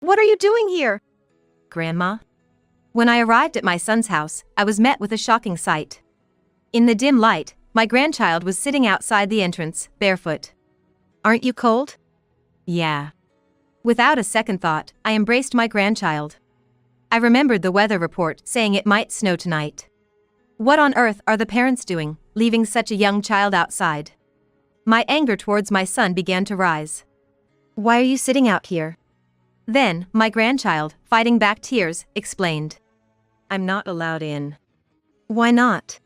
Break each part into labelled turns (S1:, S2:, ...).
S1: What are you doing here?
S2: Grandma? When I arrived at my son's house, I was met with a shocking sight. In the dim light, my grandchild was sitting outside the entrance, barefoot.
S1: Aren't you cold?
S2: Yeah. Without a second thought, I embraced my grandchild. I remembered the weather report saying it might snow tonight. What on earth are the parents doing, leaving such a young child outside? My anger towards my son began to rise.
S1: Why are you sitting out here?
S2: Then, my grandchild, fighting back tears, explained. I'm not allowed in.
S1: Why not?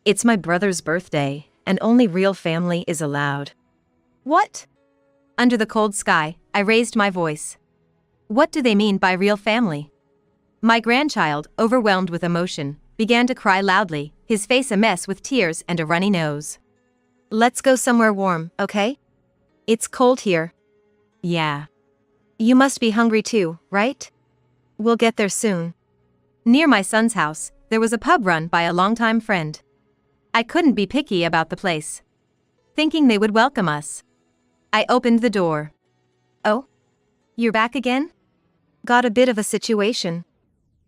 S2: It's my brother's birthday, and only real family is allowed.
S1: What?
S2: Under the cold sky, I raised my voice. What do they mean by real family? My grandchild, overwhelmed with emotion, began to cry loudly, his face a mess with tears and a runny nose.
S1: Let's go somewhere warm, okay? It's cold here.
S2: Yeah.
S1: You must be hungry too, right? We'll get there soon.
S2: Near my son's house, there was a pub run by a longtime friend. I couldn't be picky about the place. Thinking they would welcome us, I opened the door. Oh? You're back again?
S1: Got a bit of a situation.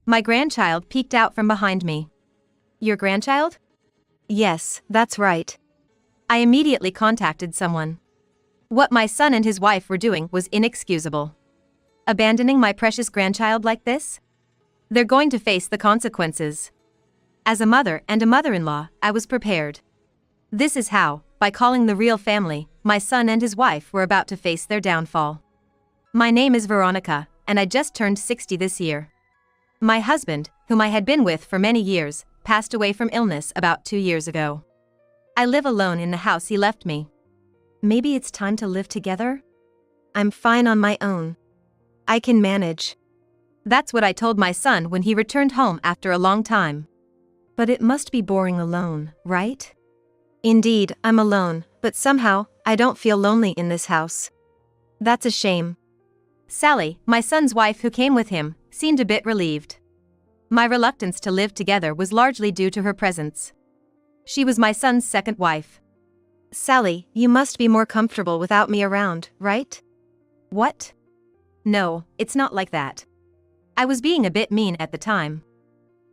S2: My grandchild peeked out from behind me. Your grandchild?
S1: Yes, that's right.
S2: I immediately contacted someone. What my son and his wife were doing was inexcusable. Abandoning my precious grandchild like this? They're going to face the consequences. As a mother and a mother-in-law, I was prepared. This is how, by calling the real family, my son and his wife were about to face their downfall. My name is Veronica, and I just turned 60 this year. My husband, whom I had been with for many years, passed away from illness about 2 years ago. I live alone in the house he left me. Maybe it's time to live together?
S1: I'm fine on my own. I can manage.
S2: That's what I told my son when he returned home after a long time.
S1: But it must be boring alone, right? Indeed, I'm alone, but somehow, I don't feel lonely in this house. That's a shame.
S2: Sally, my son's wife who came with him, seemed a bit relieved. My reluctance to live together was largely due to her presence. She was my son's second wife.
S1: Sally, you must be more comfortable without me around, right?
S2: What? No, it's not like that. I was being a bit mean at the time.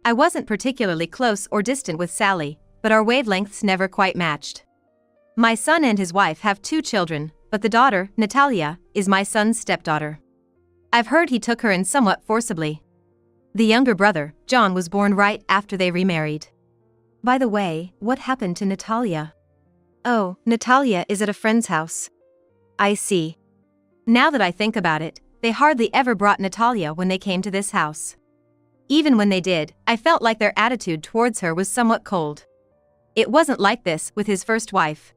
S2: I wasn't particularly close or distant with Sally, but our wavelengths never quite matched. My son and his wife have 2 children, but the daughter, Natalia, is my son's stepdaughter. I've heard he took her in somewhat forcibly. The younger brother, John, was born right after they remarried.
S1: By the way, what happened to Natalia? Oh, Natalia is at a friend's house. I see.
S2: Now that I think about it, they hardly ever brought Natalia when they came to this house. Even when they did, I felt like their attitude towards her was somewhat cold. It wasn't like this with his first wife.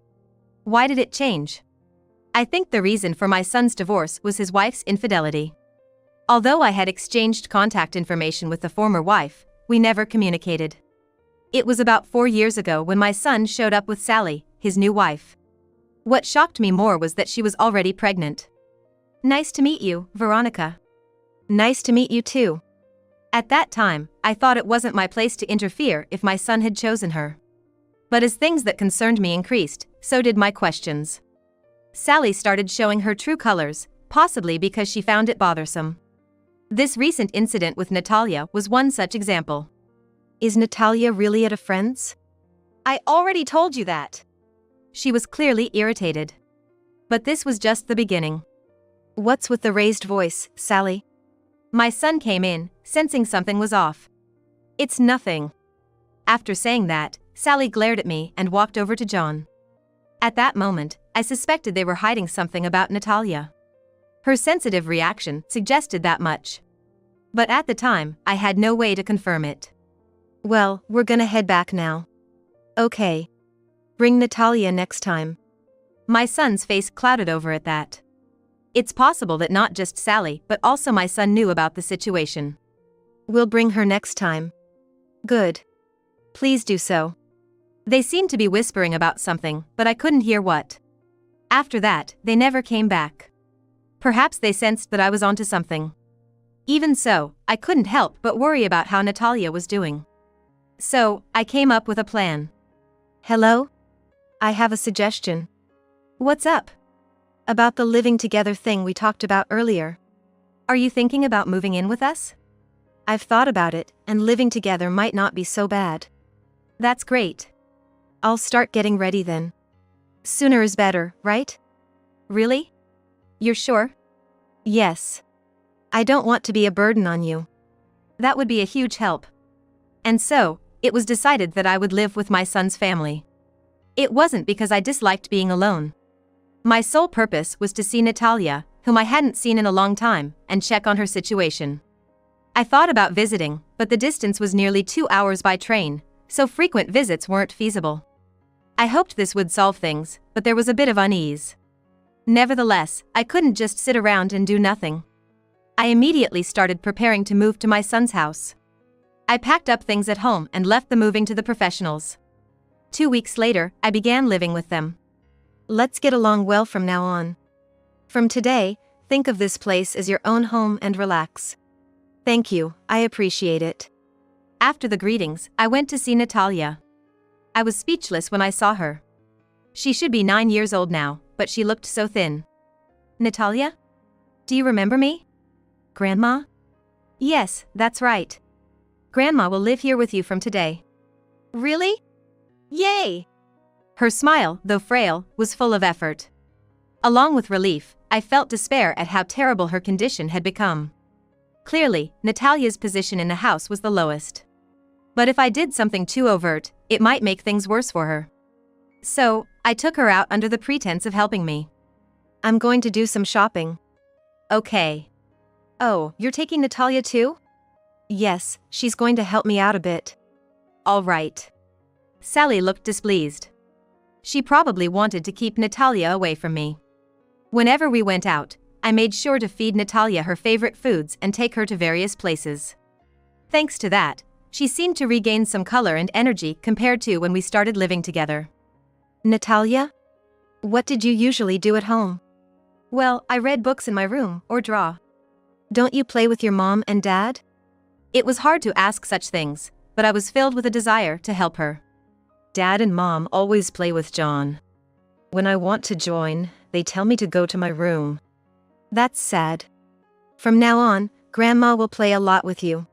S2: Why did it change? I think the reason for my son's divorce was his wife's infidelity. Although I had exchanged contact information with the former wife, we never communicated. It was about 4 years ago when my son showed up with Sally, his new wife. What shocked me more was that she was already pregnant. Nice to meet you, Veronica.
S1: Nice to meet you too.
S2: At that time, I thought it wasn't my place to interfere if my son had chosen her. But as things that concerned me increased, so did my questions. Sally started showing her true colors, possibly because she found it bothersome. This recent incident with Natalia was one such example.
S1: Is Natalia really at a friend's?
S2: I already told you that. She was clearly irritated. But this was just the beginning.
S1: What's with the raised voice, Sally?
S2: My son came in, sensing something was off. It's nothing. After saying that, Sally glared at me and walked over to John. At that moment, I suspected they were hiding something about Natalia. Her sensitive reaction suggested that much. But at the time, I had no way to confirm it.
S1: Well, we're gonna head back now. Okay. Bring Natalia next time.
S2: My son's face clouded over at that. It's possible that not just Sally but also my son knew about the situation.
S1: We'll bring her next time. Good. Please do so.
S2: They seemed to be whispering about something, but I couldn't hear what. After that, they never came back. Perhaps they sensed that I was onto something. Even so, I couldn't help but worry about how Natalia was doing. So, I came up with a plan.
S1: Hello? I have a suggestion.
S2: What's up?
S1: About the living together thing we talked about earlier.
S2: Are you thinking about moving in with us?
S1: I've thought about it, and living together might not be so bad.
S2: That's great.
S1: I'll start getting ready then. Sooner is better, right?
S2: Really? You're sure?
S1: Yes. I don't want to be a burden on you.
S2: That would be a huge help. And so, it was decided that I would live with my son's family. It wasn't because I disliked being alone. My sole purpose was to see Natalia, whom I hadn't seen in a long time, and check on her situation. I thought about visiting, but the distance was nearly 2 hours by train, so frequent visits weren't feasible. I hoped this would solve things, but there was a bit of unease. Nevertheless, I couldn't just sit around and do nothing. I immediately started preparing to move to my son's house. I packed up things at home and left the moving to the professionals. 2 weeks later, I began living with them.
S1: Let's get along well from now on. From today, think of this place as your own home and relax. Thank you, I appreciate it.
S2: After the greetings, I went to see Natalia. I was speechless when I saw her. She should be 9 years old now, but she looked so thin. Natalia? Do you remember me? Grandma? Yes, that's right. Grandma will live here with you from today.
S1: Really? Yay!
S2: Her smile, though frail, was full of effort. Along with relief, I felt despair at how terrible her condition had become. Clearly, Natalia's position in the house was the lowest. But if I did something too overt, it might make things worse for her. So, I took her out under the pretense of helping me.
S1: I'm going to do some shopping.
S2: Okay.
S1: Oh, you're taking Natalia too? Yes, she's going to help me out a bit.
S2: All right. Sally looked displeased. She probably wanted to keep Natalia away from me. Whenever we went out, I made sure to feed Natalia her favorite foods and take her to various places. Thanks to that, she seemed to regain some color and energy compared to when we started living together.
S1: Natalia? What did you usually do at home?
S2: Well, I read books in my room or draw.
S1: Don't you play with your mom and dad?
S2: It was hard to ask such things, but I was filled with a desire to help her.
S1: Dad and Mom always play with John. When I want to join, they tell me to go to my room. That's sad. From now on, Grandma will play a lot with you.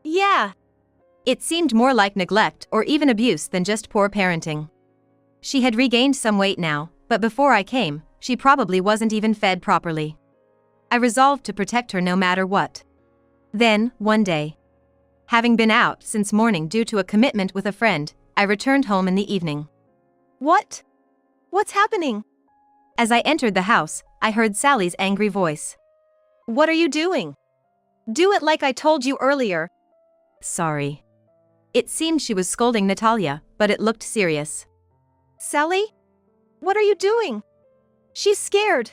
S2: Yeah. It seemed more like neglect or even abuse than just poor parenting. She had regained some weight now, but before I came, she probably wasn't even fed properly. I resolved to protect her no matter what. Then, one day, having been out since morning due to a commitment with a friend, I returned home in the evening.
S1: What? What's happening?
S2: As I entered the house, I heard Sally's angry voice.
S1: What are you doing? Do it like I told you earlier.
S2: Sorry. It seemed she was scolding Natalia, but it looked serious.
S1: Sally? What are you doing? She's scared.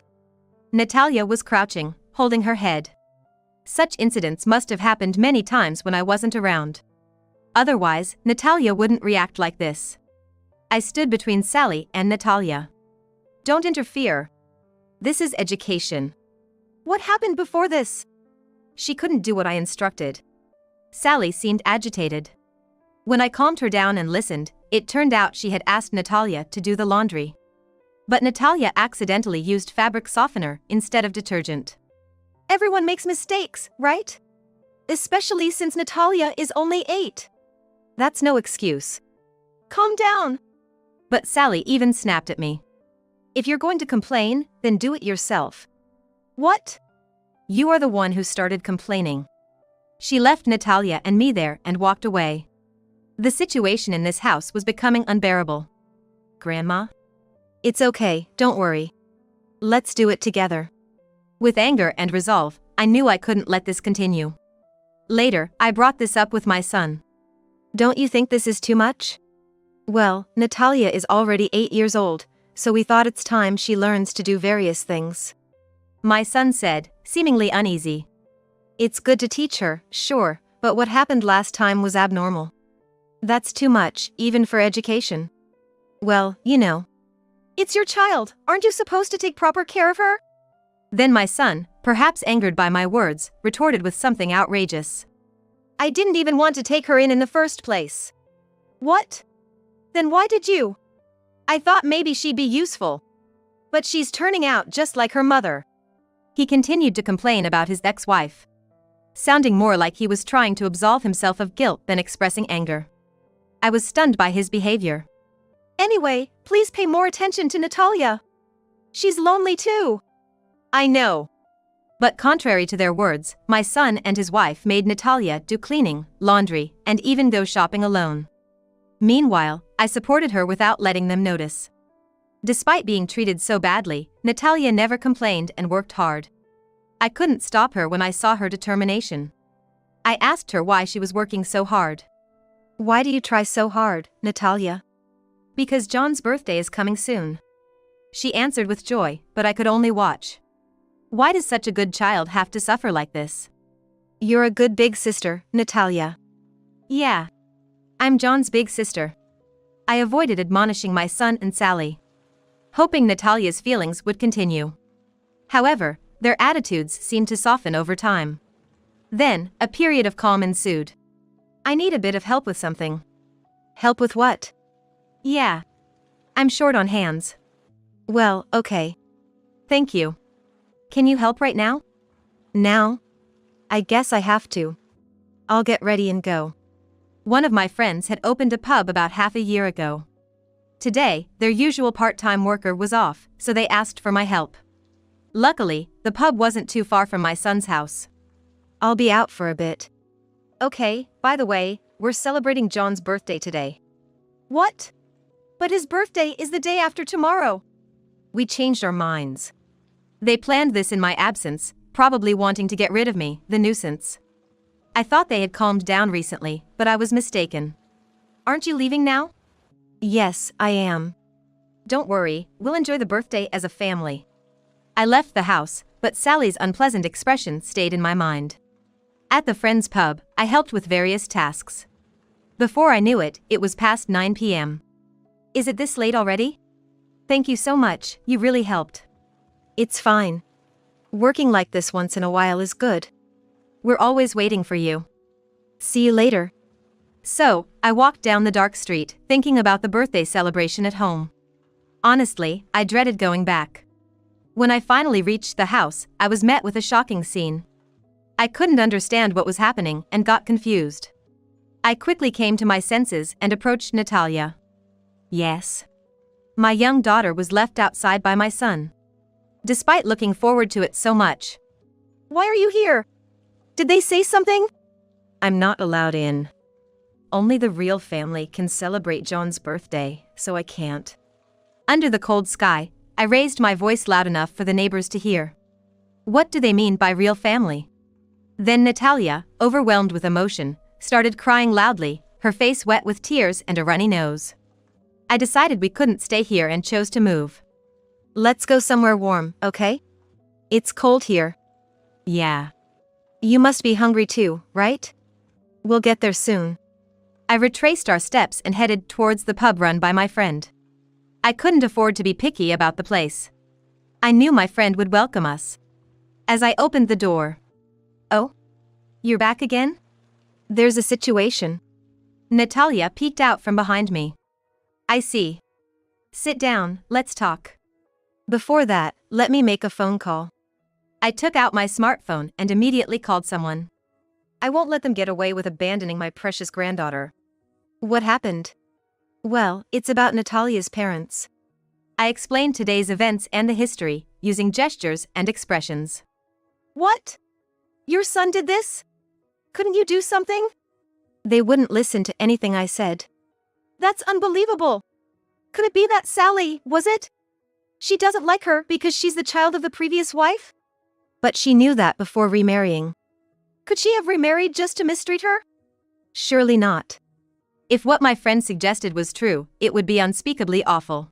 S2: Natalia was crouching, holding her head. Such incidents must have happened many times when I wasn't around. Otherwise, Natalia wouldn't react like this. I stood between Sally and Natalia. Don't interfere. This is education.
S1: What happened before this?
S2: She couldn't do what I instructed. Sally seemed agitated. When I calmed her down and listened, it turned out she had asked Natalia to do the laundry. But Natalia accidentally used fabric softener instead of detergent.
S1: Everyone makes mistakes, right? Especially since Natalia is only 8.
S2: That's no excuse.
S1: Calm down.
S2: But Sally even snapped at me.
S1: If you're going to complain, then do it yourself. What?
S2: You are the one who started complaining. She left Natalia and me there and walked away. The situation in this house was becoming unbearable. Grandma?
S1: It's okay, don't worry. Let's do it together.
S2: With anger and resolve, I knew I couldn't let this continue. Later, I brought this up with my son.
S1: Don't you think this is too much? Well, Natalia is already 8 years old, so we thought it's time she learns to do various things.
S2: My son said, seemingly uneasy.
S1: It's good to teach her, sure, but what happened last time was abnormal. That's too much, even for education. Well, you know. It's your child, aren't you supposed to take proper care of her?
S2: Then my son, perhaps angered by my words, retorted with something outrageous.
S1: I didn't even want to take her in the first place. What? Then why did you? I thought maybe she'd be useful. But she's turning out just like her mother.
S2: He continued to complain about his ex-wife, sounding more like he was trying to absolve himself of guilt than expressing anger. I was stunned by his behavior.
S1: Anyway, please pay more attention to Natalia. She's lonely too.
S2: I know. But contrary to their words, my son and his wife made Natalia do cleaning, laundry, and even go shopping alone. Meanwhile, I supported her without letting them notice. Despite being treated so badly, Natalia never complained and worked hard. I couldn't stop her when I saw her determination. I asked her why she was working so hard.
S1: Why do you try so hard, Natalia?
S2: Because John's birthday is coming soon. She answered with joy, but I could only watch. Why does such a good child have to suffer like this?
S1: You're a good big sister, Natalia.
S2: Yeah. I'm John's big sister. I avoided admonishing my son and Sally, hoping Natalia's feelings would continue. However, their attitudes seemed to soften over time. Then, a period of calm ensued. I need a bit of help with something.
S1: Help with what?
S2: Yeah. I'm short on hands.
S1: Well, okay.
S2: Thank you. Can you help right now?
S1: Now? I guess I have to. I'll get ready and go.
S2: One of my friends had opened a pub about half a year ago. Today, their usual part-time worker was off, so they asked for my help. Luckily, the pub wasn't too far from my son's house.
S1: I'll be out for a bit.
S2: Okay, by the way, we're celebrating John's birthday today.
S1: What? But his birthday is the day after tomorrow.
S2: We changed our minds. They planned this in my absence, probably wanting to get rid of me, the nuisance. I thought they had calmed down recently, but I was mistaken. Aren't you leaving now?
S1: Yes, I am.
S2: Don't worry, we'll enjoy the birthday as a family. I left the house, but Sally's unpleasant expression stayed in my mind. At the friend's pub, I helped with various tasks. Before I knew it, it was past 9 p.m. Is it this late already? Thank you so much, you really helped.
S1: It's fine. Working like this once in a while is good.
S2: We're always waiting for you.
S1: See you later.
S2: So, I walked down the dark street, thinking about the birthday celebration at home. Honestly, I dreaded going back. When I finally reached the house, I was met with a shocking scene. I couldn't understand what was happening and got confused. I quickly came to my senses and approached Natalia. Yes. My young daughter was left outside by my son. Despite looking forward to it so much.
S1: Why are you here? Did they say something?
S2: I'm not allowed in. Only the real family can celebrate John's birthday, so I can't. Under the cold sky, I raised my voice loud enough for the neighbors to hear. What do they mean by real family? Then Natalia, overwhelmed with emotion, started crying loudly, her face wet with tears and a runny nose. I decided we couldn't stay here and chose to move.
S1: Let's go somewhere warm, okay? It's cold here.
S2: Yeah.
S1: You must be hungry too, right? We'll get there soon.
S2: I retraced our steps and headed towards the pub run by my friend. I couldn't afford to be picky about the place. I knew my friend would welcome us. As I opened the door. Oh? You're back again?
S1: There's a situation.
S2: Natalia peeked out from behind me. I see. Sit down, let's talk.
S1: Before that, let me make a phone call.
S2: I took out my smartphone and immediately called someone.
S1: I won't let them get away with abandoning my precious granddaughter. What happened? Well, it's about Natalia's parents.
S2: I explained today's events and the history, using gestures and expressions.
S1: What? Your son did this? Couldn't you do something? They wouldn't listen to anything I said. That's unbelievable. Could it be that Sally, was it? She doesn't like her because she's the child of the previous wife? But she knew that before remarrying. Could she have remarried just to mistreat her? Surely not.
S2: If what my friend suggested was true, it would be unspeakably awful.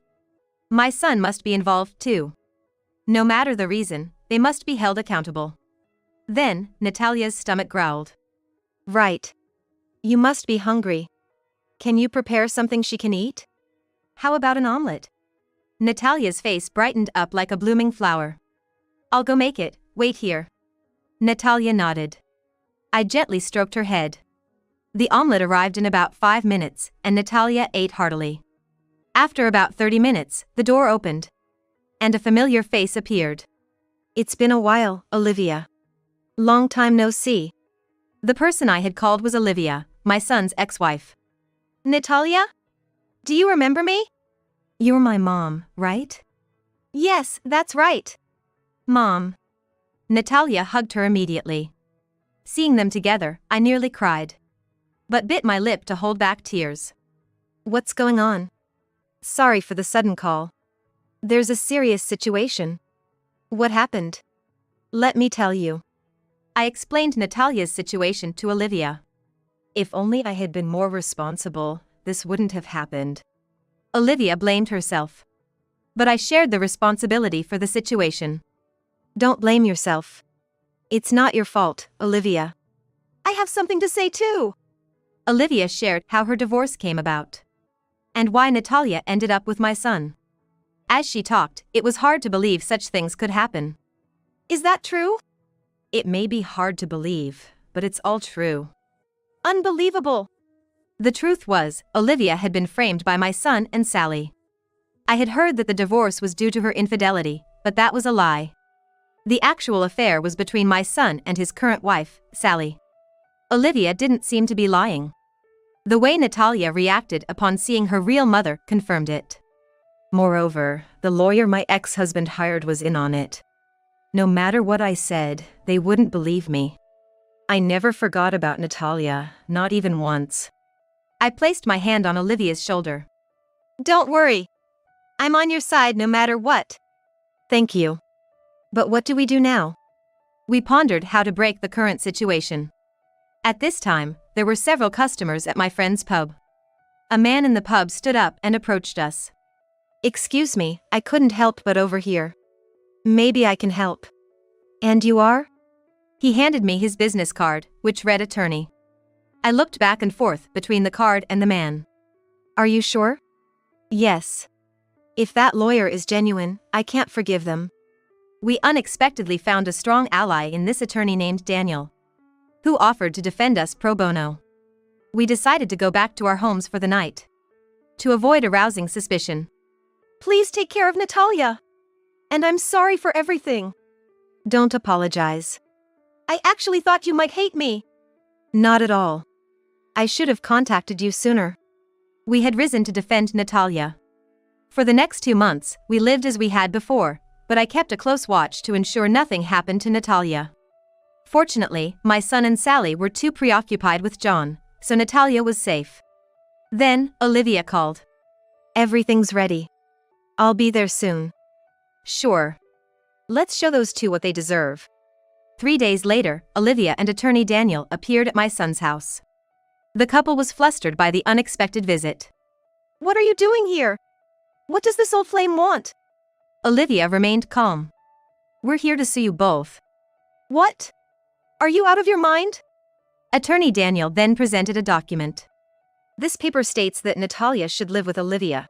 S2: My son must be involved too. No matter the reason, they must be held accountable. Then, Natalia's stomach growled.
S1: Right. You must be hungry. Can you prepare something she can eat?
S2: How about an omelet? Natalia's face brightened up like a blooming flower. I'll go make it, wait here. Natalia nodded. I gently stroked her head. The omelet arrived in about 5 minutes, and Natalia ate heartily. After about 30 minutes, the door opened. And a familiar face appeared.
S1: It's been a while, Olivia. Long time no see.
S2: The person I had called was Olivia, my son's ex-wife.
S1: Natalia? Do you remember me?
S2: You're my mom, right?
S1: Yes, that's right.
S2: Mom. Natalia hugged her immediately. Seeing them together, I nearly cried. But bit my lip to hold back tears.
S1: What's going on? Sorry for the sudden call. There's a serious situation. What happened? Let me tell you.
S2: I explained Natalia's situation to Olivia.
S1: If only I had been more responsible, this wouldn't have happened.
S2: Olivia blamed herself. But I shared the responsibility for the situation.
S1: Don't blame yourself. It's not your fault, Olivia. I have something to say too.
S2: Olivia shared how her divorce came about. And why Natalia ended up with my son. As she talked, it was hard to believe such things could happen.
S1: Is that true?
S2: It may be hard to believe, but it's all true.
S1: Unbelievable.
S2: The truth was, Olivia had been framed by my son and Sally. I had heard that the divorce was due to her infidelity, but that was a lie. The actual affair was between my son and his current wife, Sally. Olivia didn't seem to be lying. The way Natalia reacted upon seeing her real mother confirmed it.
S1: Moreover, the lawyer my ex-husband hired was in on it. No matter what I said, they wouldn't believe me. I never forgot about Natalia, not even once.
S2: I placed my hand on Olivia's shoulder.
S1: Don't worry. I'm on your side no matter what. Thank you. But what do we do now?
S2: We pondered how to break the current situation. At this time, there were several customers at my friend's pub. A man in the pub stood up and approached us.
S1: Excuse me, I couldn't help but overhear. Maybe I can help. And you are?
S2: He handed me his business card, which read attorney. I looked back and forth between the card and the man.
S1: Are you sure? Yes. If that lawyer is genuine, I can't forgive them.
S2: We unexpectedly found a strong ally in this attorney named Daniel, who offered to defend us pro bono. We decided to go back to our homes for the night, to avoid arousing suspicion.
S1: Please take care of Natalia. And I'm sorry for everything. Don't apologize. I actually thought you might hate me. Not at all. I should have contacted you sooner.
S2: We had risen to defend Natalia. For the next 2 months, we lived as we had before, but I kept a close watch to ensure nothing happened to Natalia. Fortunately, my son and Sally were too preoccupied with John, so Natalia was safe. Then, Olivia called.
S1: Everything's ready. I'll be there soon.
S2: Sure.
S1: Let's show those two what they deserve.
S2: 3 days later, Olivia and attorney Daniel appeared at my son's house. The couple was flustered by the unexpected visit.
S1: What are you doing here? What does this old flame want?
S2: Olivia remained calm. We're here to sue you both.
S1: What? Are you out of your mind?
S2: Attorney Daniel then presented a document.
S1: This paper states that Natalia should live with Olivia.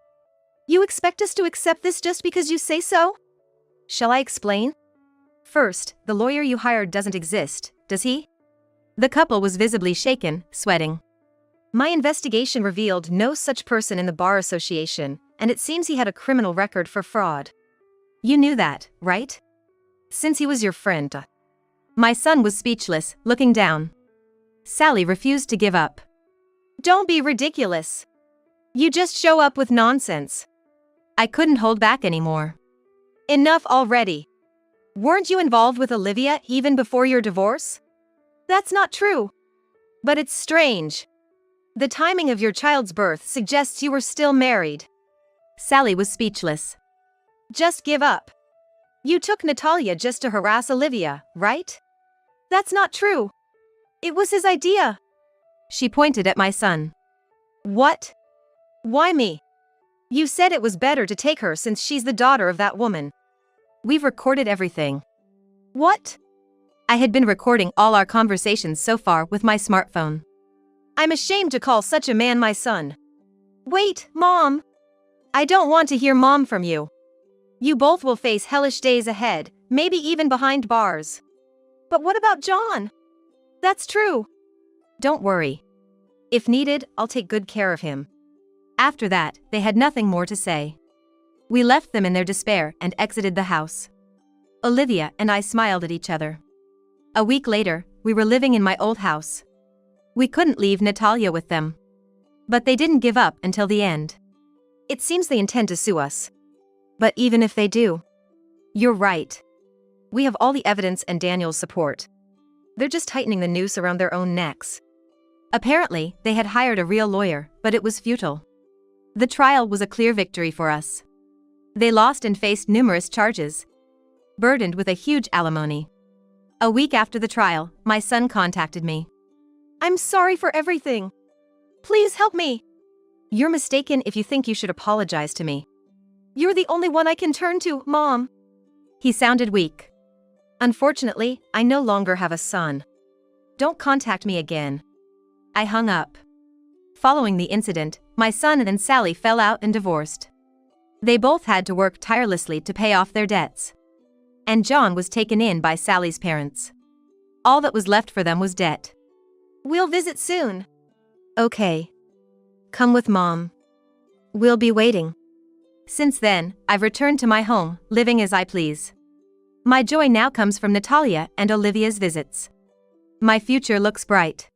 S1: You expect us to accept this just because you say so? Shall I explain? First, the lawyer you hired doesn't exist, does he?
S2: The couple was visibly shaken, sweating.
S1: My investigation revealed no such person in the bar association, and it seems he had a criminal record for fraud.
S2: You knew that, right?
S1: Since he was your friend.
S2: My son was speechless, looking down. Sally refused to give up.
S1: Don't be ridiculous. You just show up with nonsense.
S2: I couldn't hold back anymore.
S1: Enough already. Weren't you involved with Olivia even before your divorce? That's not true. But it's strange. The timing of your child's birth suggests you were still married.
S2: Sally was speechless.
S1: Just give up. You took Natalia just to harass Olivia, right? That's not true. It was his idea.
S2: She pointed at my son.
S1: What? Why me? You said it was better to take her since she's the daughter of that woman.
S2: We've recorded everything.
S1: What?
S2: I had been recording all our conversations so far with my smartphone.
S1: I'm ashamed to call such a man my son. Wait, Mom. I don't want to hear Mom from you. You both will face hellish days ahead, maybe even behind bars. But what about John? That's true.
S2: Don't worry.
S1: If needed, I'll take good care of him.
S2: After that, they had nothing more to say. We left them in their despair and exited the house. Olivia and I smiled at each other. A week later, we were living in my old house. We couldn't leave Natalia with them. But they didn't give up until the end.
S1: It seems they intend to sue us. But even if they do,
S2: You're right.
S1: we have all the evidence and Daniel's support. They're just tightening the noose around their own necks.
S2: Apparently, they had hired a real lawyer, but it was futile. The trial was a clear victory for us. They lost and faced numerous charges, burdened with a huge alimony. A week after the trial, my son contacted me.
S1: I'm sorry for everything. Please help me. You're mistaken if you think you should apologize to me. You're the only one I can turn to, Mom.
S2: He sounded weak.
S1: Unfortunately, I no longer have a son. Don't contact me again.
S2: I hung up. Following the incident, my son and Sally fell out and divorced. They both had to work tirelessly to pay off their debts. And John was taken in by Sally's parents. All that was left for them was debt.
S1: We'll visit soon.
S2: Okay.
S1: Come with Mom. We'll be waiting.
S2: Since then, I've returned to my home, living as I please. My joy now comes from Natalia and Olivia's visits. My future looks bright.